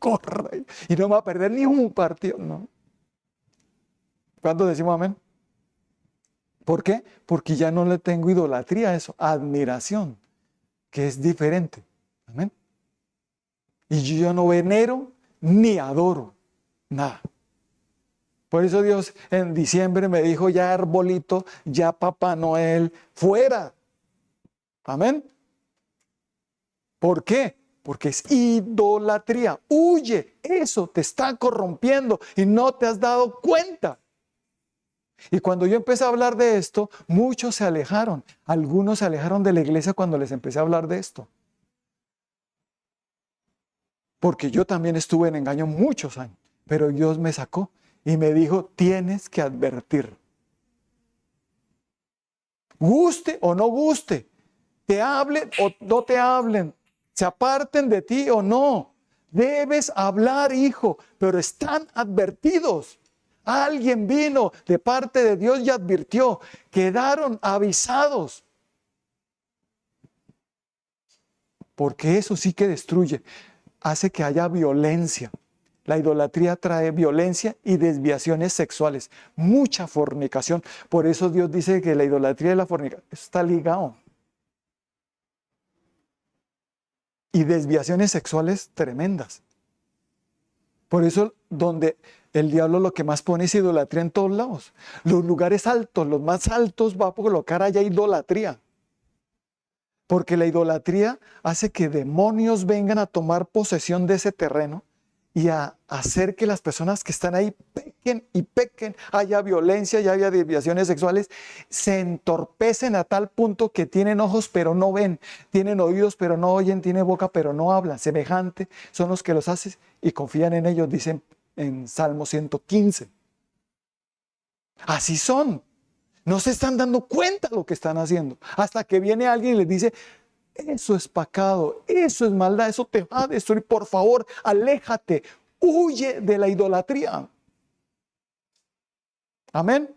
corra. Y no me va a perder ni un partido. No. ¿Cuántos decimos amén? ¿Por qué? Porque ya no le tengo idolatría a eso, admiración, que es diferente. Amén. Y yo ya no venero ni adoro nada. Por eso Dios en diciembre me dijo: ya arbolito, ya Papá Noel, fuera. Amén. ¿Por qué? Porque es idolatría. Huye, eso te está corrompiendo y no te has dado cuenta. Y cuando yo empecé a hablar de esto, muchos se alejaron. Algunos se alejaron de la iglesia cuando les empecé a hablar de esto. Porque yo también estuve en engaño muchos años. Pero Dios me sacó y me dijo: tienes que advertir. Guste o no guste, te hablen o no te hablen, se aparten de ti o no. Debes hablar, hijo, pero están advertidos. Alguien vino de parte de Dios y advirtió. Quedaron avisados. Porque eso sí que destruye. Hace que haya violencia. La idolatría trae violencia y desviaciones sexuales. Mucha fornicación. Por eso Dios dice que la idolatría y la fornicación está ligado. Y desviaciones sexuales tremendas. Por eso donde el diablo lo que más pone es idolatría en todos lados. Los lugares altos, los más altos, va a colocar allá idolatría. Porque la idolatría hace que demonios vengan a tomar posesión de ese terreno y a hacer que las personas que están ahí pequen, haya violencia y haya desviaciones sexuales, se entorpecen a tal punto que tienen ojos pero no ven, tienen oídos pero no oyen, tienen boca pero no hablan. Semejante son los que los hacen y confían en ellos, dicen en Salmo 115. Así son. No se están dando cuenta de lo que están haciendo. Hasta que viene alguien y les dice: eso es pecado, eso es maldad, eso te va a destruir. Por favor, aléjate, huye de la idolatría. Amén.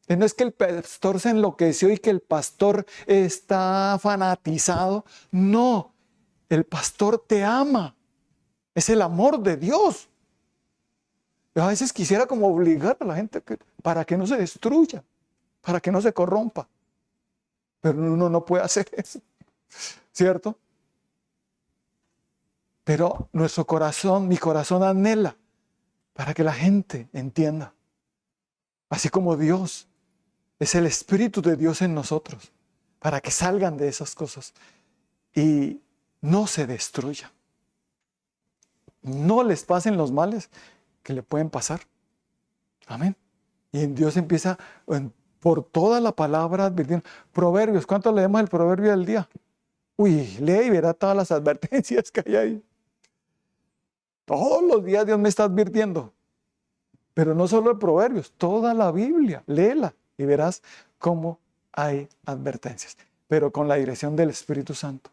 Y no es que el pastor se enloqueció y que el pastor está fanatizado. No, el pastor te ama. Es el amor de Dios. Yo a veces quisiera como obligar a la gente para que no se destruya, para que no se corrompa. Pero uno no puede hacer eso, ¿cierto? Pero nuestro corazón, mi corazón anhela para que la gente entienda. Así como Dios, es el Espíritu de Dios en nosotros, para que salgan de esas cosas y no se destruyan. No les pasen los males que le pueden pasar. Amén. Y en Dios empieza por toda la palabra advirtiendo. Proverbios, ¿cuánto leemos el proverbio del día? Uy, lee y verá todas las advertencias que hay ahí. Todos los días Dios me está advirtiendo. Pero no solo el proverbios, toda la Biblia, léela y verás cómo hay advertencias, pero con la dirección del Espíritu Santo.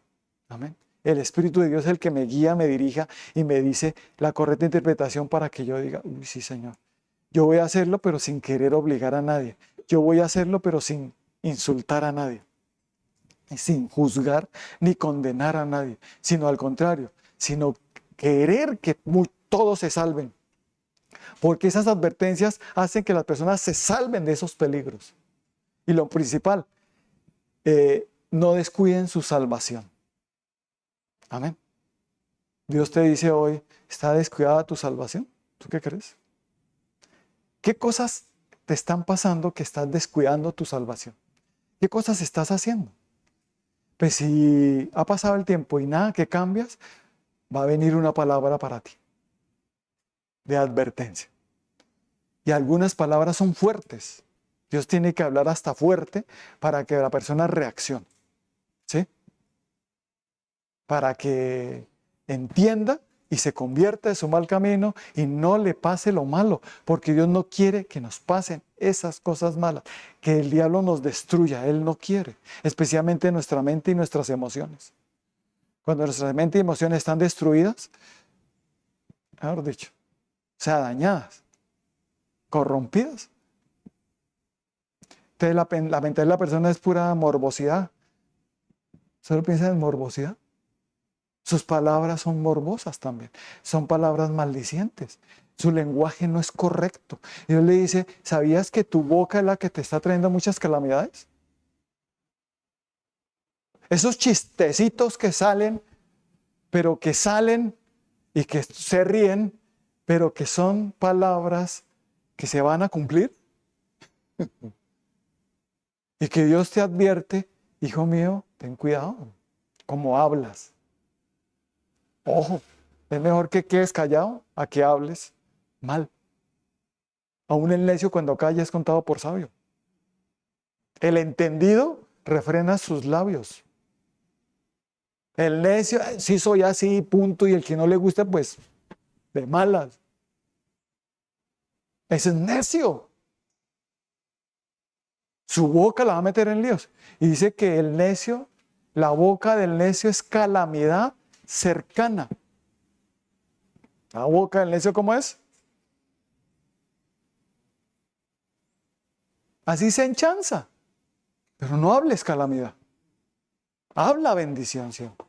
Amén. El Espíritu de Dios es el que me guía, me dirija y me dice la correcta interpretación para que yo diga, uy, sí, Señor. Yo voy a hacerlo, pero sin querer obligar a nadie. Yo voy a hacerlo, pero sin insultar a nadie, sin juzgar ni condenar a nadie, sino al contrario, sino querer que todos se salven. Porque esas advertencias hacen que las personas se salven de esos peligros. Y lo principal, no descuiden su salvación. Amén. Dios te dice hoy, ¿está descuidada tu salvación? ¿Tú qué crees? ¿Qué cosas te están pasando que estás descuidando tu salvación? ¿Qué cosas estás haciendo? Pues si ha pasado el tiempo y nada que cambias, va a venir una palabra para ti de advertencia. Y algunas palabras son fuertes. Dios tiene que hablar hasta fuerte para que la persona reaccione. ¿Sí? Para que entienda y se convierta de su mal camino y no le pase lo malo, porque Dios no quiere que nos pasen esas cosas malas, que el diablo nos destruya. Él no quiere, especialmente nuestra mente y nuestras emociones. Cuando nuestra mente y emociones están destruidas, mejor dicho, o sea, dañadas, corrompidas. Entonces la mente de la persona es pura morbosidad. ¿Solo piensa en morbosidad? Sus palabras son morbosas también. Son palabras maldicientes. Su lenguaje no es correcto. Y Dios le dice, ¿sabías que tu boca es la que te está trayendo muchas calamidades? Esos chistecitos que salen, pero que salen y que se ríen, pero que son palabras que se van a cumplir. Y que Dios te advierte, hijo mío, ten cuidado, cómo hablas. Ojo, es mejor que quedes callado a que hables mal. Aún el necio cuando calla es contado por sabio. El entendido refrena sus labios. El necio, sí soy así, punto, y el que no le gusta, pues, de malas. Ese es necio. Su boca la va a meter en líos. Y dice que el necio, la boca del necio es calamidad cercana. La boca del necio, ¿cómo es? Así se enchanza. Pero no hables calamidad. Habla bendición siempre.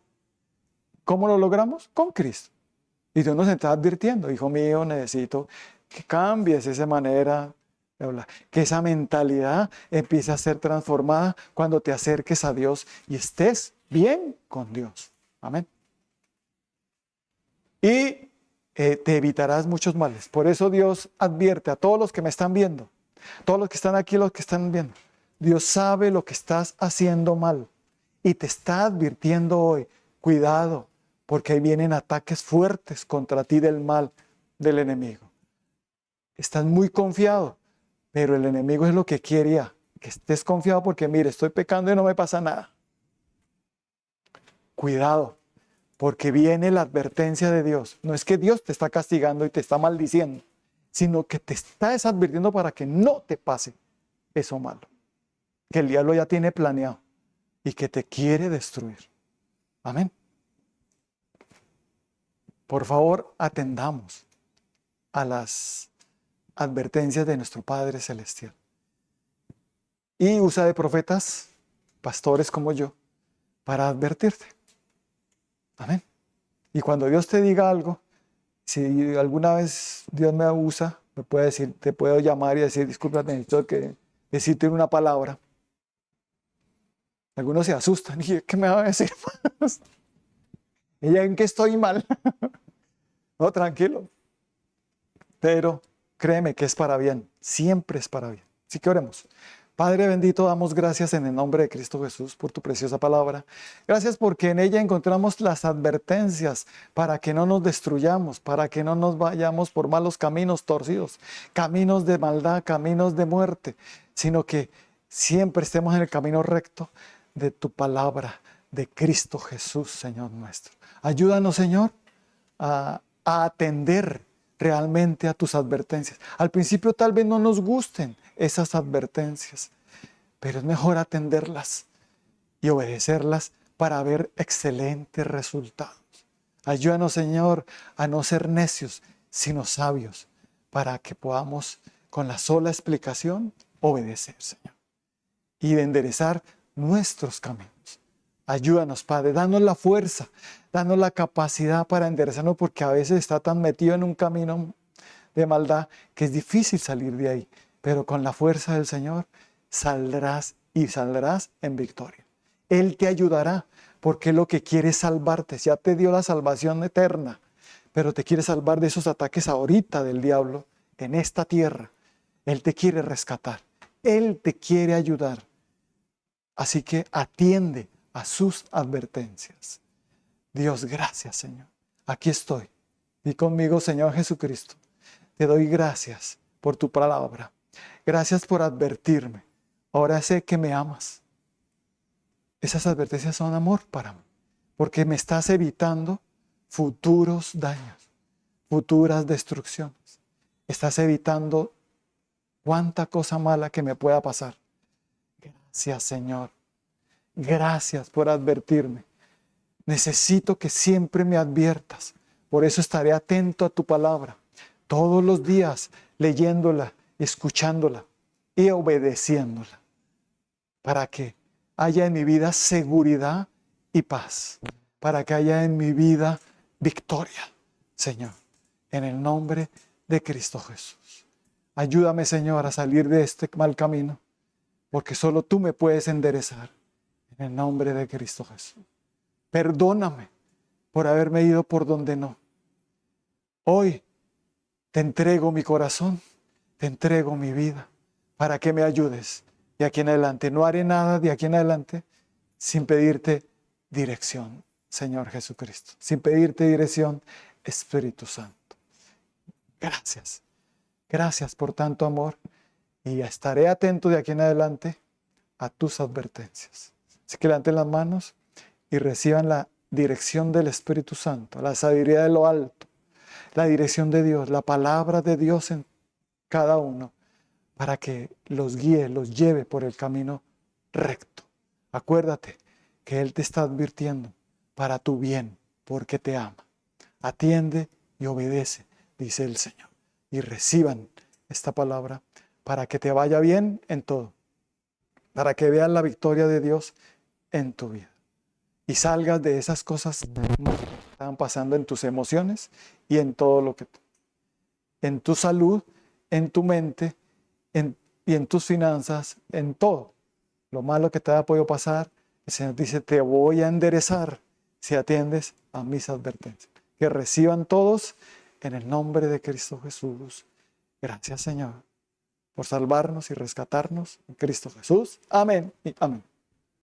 ¿Cómo lo logramos? Con Cristo. Y Dios nos está advirtiendo, hijo mío, necesito que cambies esa manera de hablar. Que esa mentalidad empiece a ser transformada cuando te acerques a Dios y estés bien con Dios. Amén. Y te evitarás muchos males. Por eso Dios advierte a todos los que me están viendo, todos los que están aquí, los que están viendo. Dios sabe lo que estás haciendo mal y te está advirtiendo hoy. Cuidado, porque ahí vienen ataques fuertes contra ti del mal del enemigo. Estás muy confiado, pero el enemigo es lo que quiere ya, que estés confiado porque mire, estoy pecando y no me pasa nada. Cuidado. Porque viene la advertencia de Dios. No es que Dios te está castigando y te está maldiciendo, sino que te está desadvirtiendo para que no te pase eso malo. Que el diablo ya tiene planeado y que te quiere destruir. Amén. Por favor, atendamos a las advertencias de nuestro Padre Celestial. Y usa de profetas, pastores como yo, para advertirte. Amén. Y cuando Dios te diga algo, si alguna vez Dios me usa, me puede decir, te puedo llamar y decir, disculpa, necesito decirte una palabra. Algunos se asustan y ¿qué me va a decir? ¿Y en qué estoy mal? No, tranquilo. Pero créeme que es para bien, siempre es para bien. Así que oremos. Padre bendito, damos gracias en el nombre de Cristo Jesús por tu preciosa palabra. Gracias porque en ella encontramos las advertencias para que no nos destruyamos, para que no nos vayamos por malos caminos torcidos, caminos de maldad, caminos de muerte, sino que siempre estemos en el camino recto de tu palabra, de Cristo Jesús, Señor nuestro. Ayúdanos, Señor, a atender realmente a tus advertencias. Al principio tal vez no nos gusten esas advertencias, pero es mejor atenderlas y obedecerlas para ver excelentes resultados. Ayúdanos, Señor, a no ser necios, sino sabios, para que podamos, con la sola explicación, obedecer, Señor, y de enderezar nuestros caminos. Ayúdanos, Padre, danos la fuerza, danos la capacidad para enderezarnos, porque a veces está tan metido en un camino de maldad que es difícil salir de ahí, pero con la fuerza del Señor saldrás y saldrás en victoria. Él te ayudará, porque lo que quiere es salvarte. Ya te dio la salvación eterna, pero te quiere salvar de esos ataques ahorita del diablo en esta tierra. Él te quiere rescatar, Él te quiere ayudar. Así que atiende a sus advertencias. Dios, gracias, Señor. Aquí estoy. Y conmigo, Señor Jesucristo, te doy gracias por tu palabra. Gracias por advertirme. Ahora sé que me amas. Esas advertencias son amor para mí, porque me estás evitando futuros daños, futuras destrucciones. Estás evitando cuánta cosa mala que me pueda pasar. Gracias, Señor. Gracias por advertirme. Necesito que siempre me adviertas. Por eso estaré atento a tu palabra, todos los días leyéndola, escuchándola y obedeciéndola, para que haya en mi vida seguridad y paz, para que haya en mi vida victoria, Señor, en el nombre de Cristo Jesús. Ayúdame, Señor, a salir de este mal camino, porque solo tú me puedes enderezar, en el nombre de Cristo Jesús. Perdóname por haberme ido por donde no. Hoy te entrego mi corazón, te entrego mi vida, para que me ayudes de aquí en adelante. No haré nada de aquí en adelante sin pedirte dirección, Señor Jesucristo, sin pedirte dirección, Espíritu Santo. Gracias. Gracias por tanto amor, y estaré atento de aquí en adelante a tus advertencias. Así que levanten las manos y reciban la dirección del Espíritu Santo, la sabiduría de lo alto, la dirección de Dios, la palabra de Dios en cada uno, para que los guíe, los lleve por el camino recto. Acuérdate que Él te está advirtiendo para tu bien, porque te ama. Atiende y obedece, dice el Señor. Y reciban esta palabra para que te vaya bien en todo, para que vean la victoria de Dios en tu vida y salgas de esas cosas que estaban pasando en tus emociones y en todo lo que en tu salud, en tu mente y en tus finanzas, en todo lo malo que te haya podido pasar. El Señor dice: te voy a enderezar si atiendes a mis advertencias. Que reciban todos en el nombre de Cristo Jesús. Gracias, Señor, por salvarnos y rescatarnos en Cristo Jesús. Amén y amén.